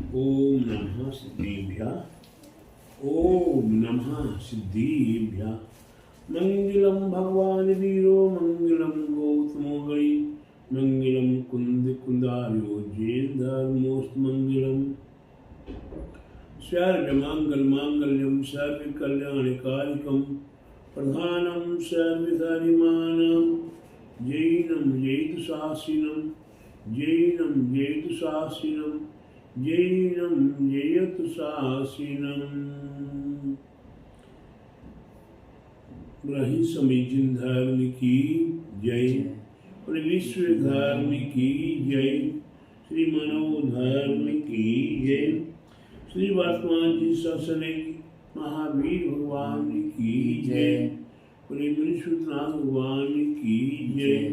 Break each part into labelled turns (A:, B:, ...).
A: ओम नमः सिद्धिभ्यः। ओम नमः सिद्धिभ्यः। मंगलम भगवान वीरो मंगलम गौतमो गई मंगलम कुंद कुंदारो जैन धर्मोस्त मंगलम सर्व मंगल मांगल्यम सर्व कल्याणकारिकम प्रधानम सर्वधर्माणां जैनम जयतु शासिनम जैनम जयतु शासिनम जैनम जयतु शासिनम। ब्रह्म समीचीन धर्म की जय। पूरे विश्व धर्म की जय। श्री मनोधर्म की जय। श्री वर्तमान जी सत्संग महावीर भगवान की जय। पूरे मनुष्यनाथ भगवान की जय।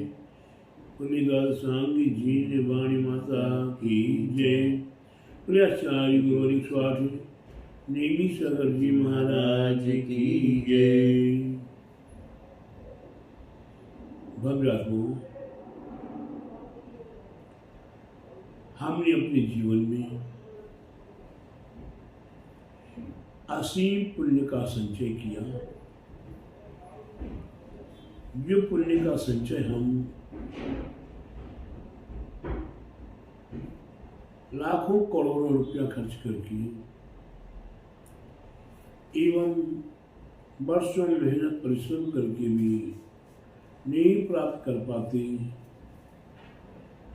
A: पूरे दासांगी जी ने वाणी माता की जय। पूरे आचार्य गुरु स्वामी नेमी सगर जी महाराज की जय। भव्यात्मा, हमने अपने जीवन में असीम पुण्य का संचय किया। जो पुण्य का संचय हम लाखों करोड़ों रुपया खर्च करके एवं वर्षों मेहनत परिश्रम करके भी नहीं प्राप्त कर पाते,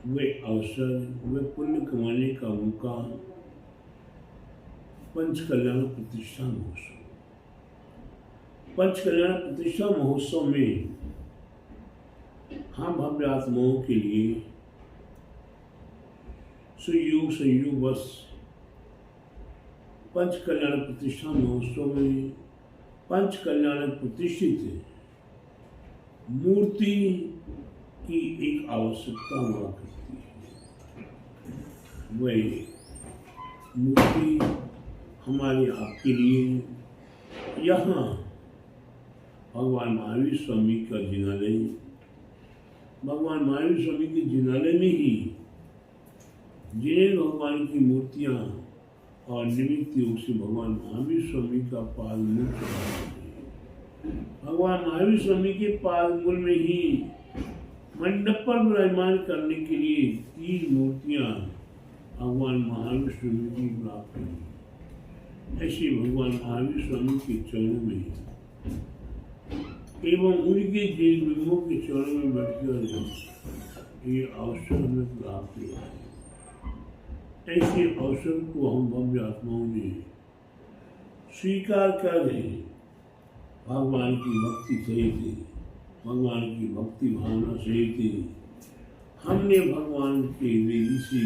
A: वे अवसर, वे पुण्य कमाने का मौका पंच कल्याण प्रतिष्ठा महोत्सव। पंच कल्याण प्रतिष्ठा महोत्सव में हम भव्य आत्माओं के लिए संयोग बस पंच कल्याण प्रतिष्ठा महोत्सव में पंच कल्याण प्रतिष्ठित मूर्ति की एक आवश्यकता हुआ करती है। वह मूर्ति हमारे आपके लिए यहाँ भगवान महावीर स्वामी का जिनालय, भगवान महावीर स्वामी के जिनालय में ही जिन्हें भगवान की मूर्तियाँ और निमित्त योग से भगवान महावीर स्वामी का पाद मूल भगवान महावीर स्वामी के पाद मूल में ही मंडप पर विराजमान करने के लिए 3 मूर्तियाँ भगवान महावीर स्वामी की प्राप्त हुई। ऐसे भगवान महावीर स्वामी के चरणों में एवं उनके जिन बिंबों के चरणों में बैठकर ये अवसर हमें प्राप्त हुआ है। ऐसे अवसर को हम भव्य आत्माओं ने स्वीकार कर रहे हैं। भगवान की भक्ति सहित, भगवान की भक्ति भावना सहित हमने भगवान के वेदी से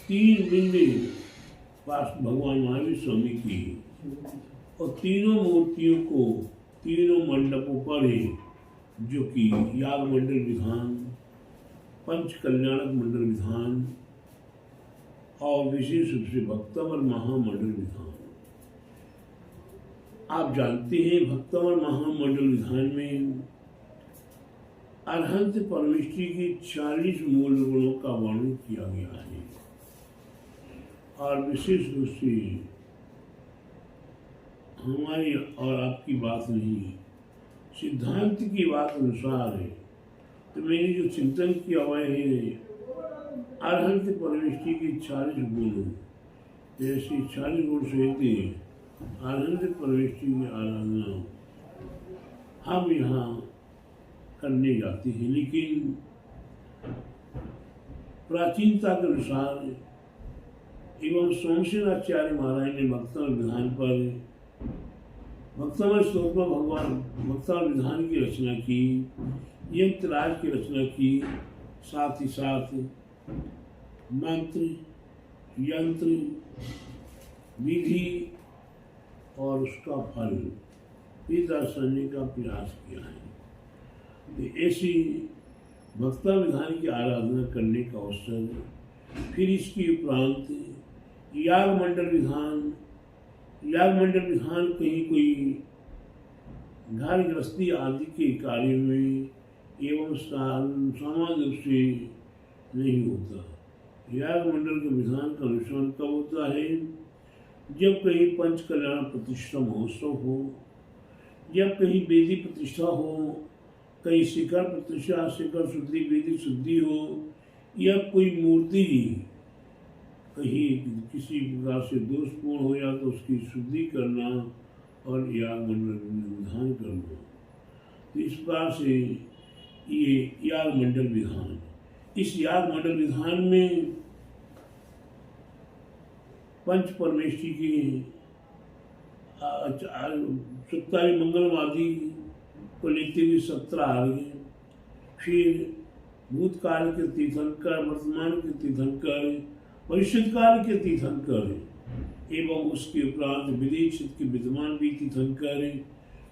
A: 3 बिंदे पास भगवान महावीर स्वामी की और तीनों मूर्तियों को तीनों मंडपों पर है, जो कि याग मंडल विधान, पंच कल्याणक मंडल विधान और विशेष रूप से भक्तवर महामंडल विधान। आप जानते हैं भक्तवर महामंडल विधान में अरहंत परमेष्ठी के 40 मूल गुणों का वर्णन किया गया है और विशेष रूप से हमारी और आपकी बात नहीं, सिद्धांत की बात अनुसार है। तो मैंने जो चिंतन किया हुआ है अरहंत परमेष्ठी के 40 गुण, जैसे 40 गुण सहित अरहंत परमेष्ठी की आराधना हम यहाँ करने जाते हैं। लेकिन प्राचीनता के अनुसार एवं सोमसेन आचार्य महाराज ने भक्तवर विधान पर भक्तवर श्लोक में भगवान भक्तवर विधान की रचना की, यंत्रराज की रचना की, साथ ही साथ मंत्र, यंत्र, विधि और उसका फल ये दर्शाने का प्रयास किया है। तो ऐसी भक्ता विधान की आराधना करने का अवसर, फिर इसके उपरांत याग मंडल विधान। याग मंडल विधान कहीं कोई घर गृहस्थी आदि के कार्य में एवं सामान्य रूप से नहीं होता। याग मंडल के विधान का अनुसरण कब होता है? जब कहीं पंच कल्याण प्रतिष्ठा महोत्सव हो, जब कहीं वेदी प्रतिष्ठा हो, कहीं शिखर प्रतिष्ठा, शिखर शुद्धि, वेदी शुद्धि हो, या कोई मूर्ति कहीं किसी प्रकार से दोषपूर्ण हो या तो उसकी शुद्धि करना और याग मंडल में विधान करना। तो इस प्रकार से ये याग मंडल विधान, इस याग मंडल विधान में पंच परमेष्ठी की 27 मंगलवादी को लेते हुए 17 आर्य, फिर भूतकाल के तीर्थंकर, वर्तमान के तीर्थंकर, भविष्य काल के तीर्थंकर एवं उसके उपरांत विदेश के विद्यमान भी तीर्थंकर,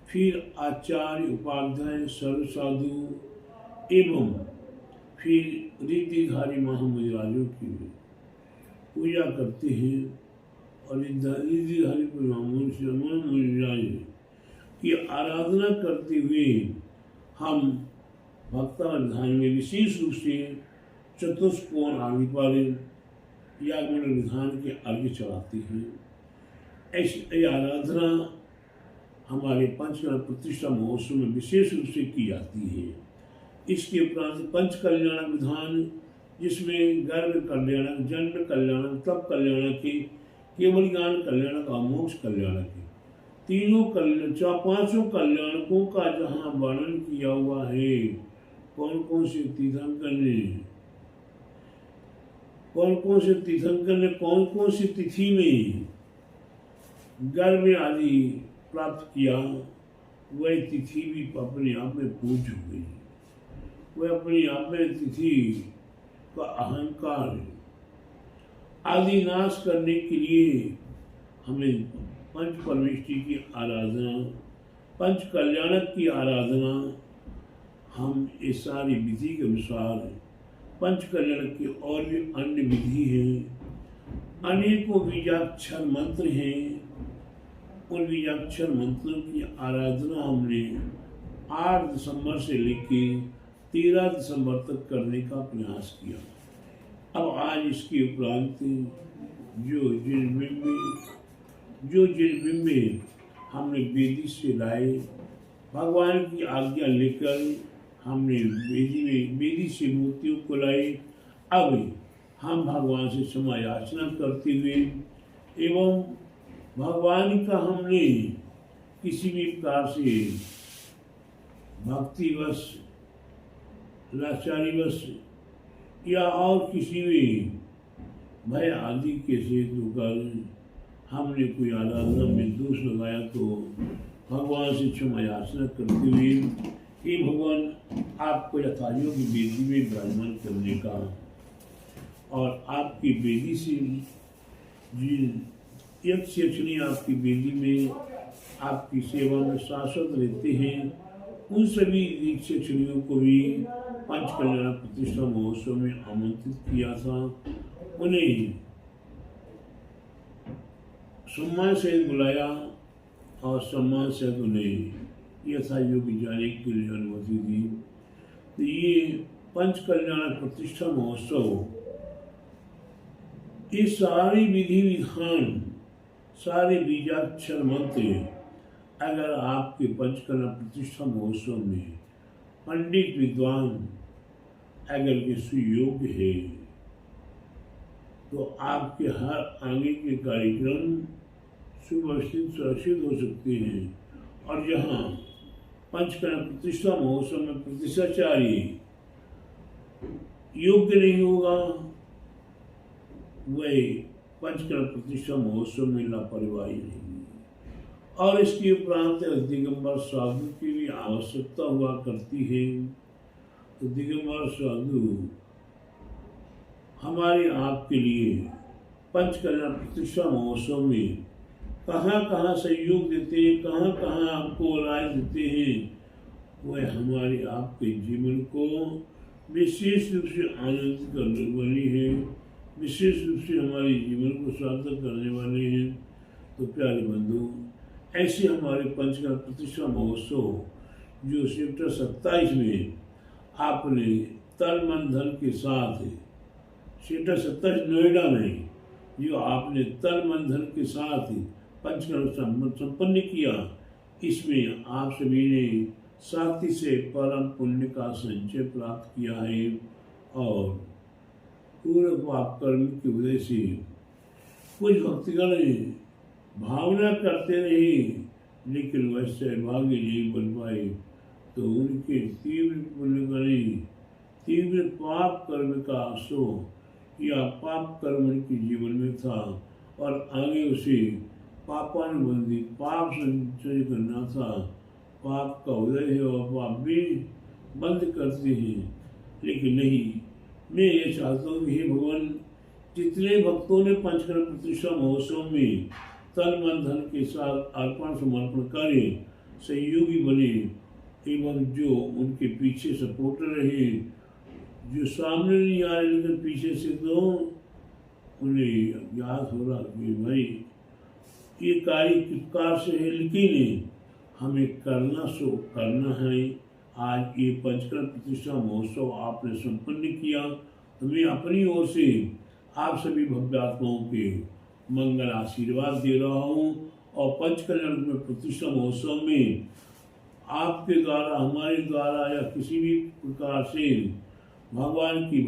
A: फिर आचार्य, उपाध्याय, सर्व साधु एवं फिर रिद्धिधारी महामुनिराजों की पूजा करते हैं। और रिद्धिधारी महामुनिराज की आराधना करते हुए हम भक्तावधान में विशेष रूप से चतुष्कोण आदि पर याग मंडल विधान के अर्घ्य चढ़ाते हैं। ऐसी आराधना हमारे पंचकल्याण प्रतिष्ठा महोत्सव में विशेष रूप से की जाती है। इसके उपरांत पंच कल्याण विधान, जिसमें गर्भ कल्याणक, जन्म कल्याणक, तप कल्याणक के, केवल ज्ञान कल्याणक और मोक्ष कल्याणक के, तीनों कल्याण, पांचों कल्याणकों का जहाँ वर्णन किया हुआ है, कौन कौन से तीर्थंकर ने, कौन कौन से तीर्थंकर ने कौन कौन सी तिथि में गर्भ आदि प्राप्त किया, वह तिथि भी अपने आप में पूज्य हो गई। वह अपने आप में तिथि का अहंकार आदि नाश करने के लिए हमें पंच परमेष्ठी की आराधना, पंच कल्याणक की आराधना, हम इस सारी विधि के अनुसार पंच कल्याणक की और भी अन्य विधि हैं, अनेकों बीजाक्षर मंत्र हैं। उन बीजाक्षर मंत्रों की आराधना हमने 8 दिसंबर से लेकर 13 दिसंबर तक करने का प्रयास किया। अब आज इसके उपरांत जो जिन हमने वेदी से लाए, भगवान की आज्ञा लेकर हमने वेदी से मूर्तियों को लाए। अब हम भगवान से क्षमा याचना करते हुए एवं भगवान का हमने किसी भी प्रकार से भक्तिवश, लाचारीवश या और किसी भी भय आदि के हेतु कर हमने कोई आराधना में दोष लगाया तो भगवान से क्षमा याचना करते हुए, हे भगवान, आपको यथायोग्य वेदी में विराजमान करने का और आपकी वेदी से जिन यक्ष यक्षिणी आपकी वेदी में आपकी सेवा में शाश्वत रहते हैं, उन सभी यक्ष यक्षिणियों को भी पंच कल्याण प्रतिष्ठा महोत्सव में आमंत्रित किया था। उन्हें सम्मान से बुलाया और सम्मान से उन्हें यथायोग्य जाने के लिए अनुमति दी। तो ये पंच कल्याण प्रतिष्ठा महोत्सव, ये सारी विधि विधान, सारे बीजाक्षर मंत्र अगर आपके पंच कल्याण प्रतिष्ठा महोत्सव में पंडित विद्वान अगर के सुयोग्य है तो आपके हर आगे के कार्यक्रम सुव्यवस्थित सुरक्षित हो सकते हैं। और जहाँ पंचकर्ण प्रतिष्ठा महोत्सव में प्रतिष्ठाचार्य योग्य नहीं होगा, वह पंचकर्ण प्रतिष्ठा महोत्सव में लापरवाही नहीं। और इसके उपरांत दिगंबर साधु की भी आवश्यकता हुआ करती है। तो दिगंबर साधु हमारे आपके लिए पंचकल्याण प्रतिष्ठा महोत्सव में कहाँ कहाँ सहयोग देते हैं, कहाँ कहाँ आपको राय देते हैं, वह हमारे आपके जीवन को विशेष रूप से आनंदित करने वाली है, विशेष रूप से हमारे जीवन को सार्थक करने वाले हैं। तो प्यारे बंधु, ऐसे हमारे पंचकर्ण प्रतिष्ठा महोत्सव जो सेक्टर 27 में आपने तन मन धन के साथ सेक्टर 27 नोएडा में जो आपने तन मन धन के साथ पंचकर्म संपन्न किया, इसमें आप सभी ने साथी से परम पुण्य का संचय प्राप्त किया है और पूर्व पाप कर्म की वजह से कुछ भक्तगण भावना करते रहे लेकिन वह सहभागी नहीं बन पाए, तो उनके तीव्र पुण्य तीव्र पाप कर्म का असो या पाप कर्म उनके जीवन में था और आगे उसे पापानुबंधी पाप संचय करना था। पाप का उदय है और पाप भी बंद करते हैं, लेकिन नहीं, मैं ये चाहता हूँ हे भगवान, जितने भक्तों ने पंचकर्म प्रतिष्ठा महोत्सव में तन मन धन के साथ अर्पण समर्पण करे, सहयोगी बने एवं जो उनके पीछे सपोर्टर रहे, जो सामने नहीं आ रहे लेकिन पीछे से तो उन्हें याद हो रहा कि भाई ये कार्य किस कार से है, लेकिन हमें करना है। आज ये पंचकर्म प्रतिष्ठा महोत्सव आपने संपन्न किया, तो मैं अपनी ओर से आप सभी भव्य आत्माओं के मंगल आशीर्वाद दे रहा हूँ और पंचकर्म में प्रतिष्ठा महोत्सव में आपके द्वारा, हमारे द्वारा या किसी भी प्रकार से भगवान की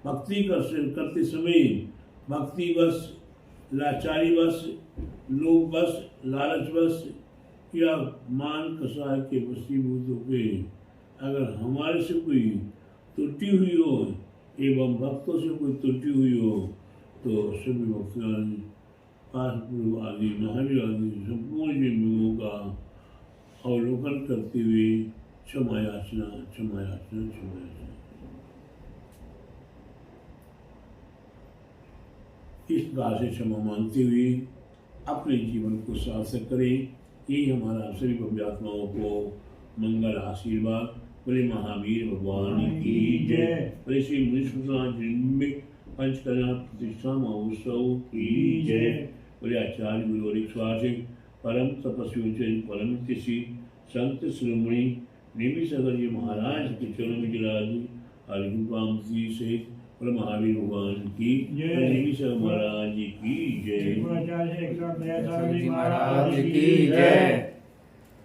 A: भक्ति करते समय भक्ति बस, लाचारी बस, लोभ बस, लालच बस या मान कसाय के वशीभूत होकर अगर हमारे से कोई त्रुटि हुई हो एवं भक्तों से कोई त्रुटि हुई हो, तो सभी भक्तगण काशपूर्व आदि महावीर आदि संपूर्ण जन्मों का अवलोकन करते हुए क्षमा याचना, क्षमा याचना, क्षमा याचना। इस प्रकार से क्षमा मांगते हुए अपने जीवन को सार्थक करें। यही हमारा सभी भव्य आत्माओं को मंगल आशीर्वाद। बोले महावीर भगवान की जय। बोले श्री मुनि पंचकर्म प्रतिष्ठा महोत्सव की जय। बोले आचार्य गुरु स्वासिक परम तपस्वी परम किसी संत शिरोमणि नेमी सागर जी महाराज के चरणों में विराज हरिपाम जी से बोले महावीर भगवान की जय। नेमी सागर महाराज की जय।
B: महाराज की जय।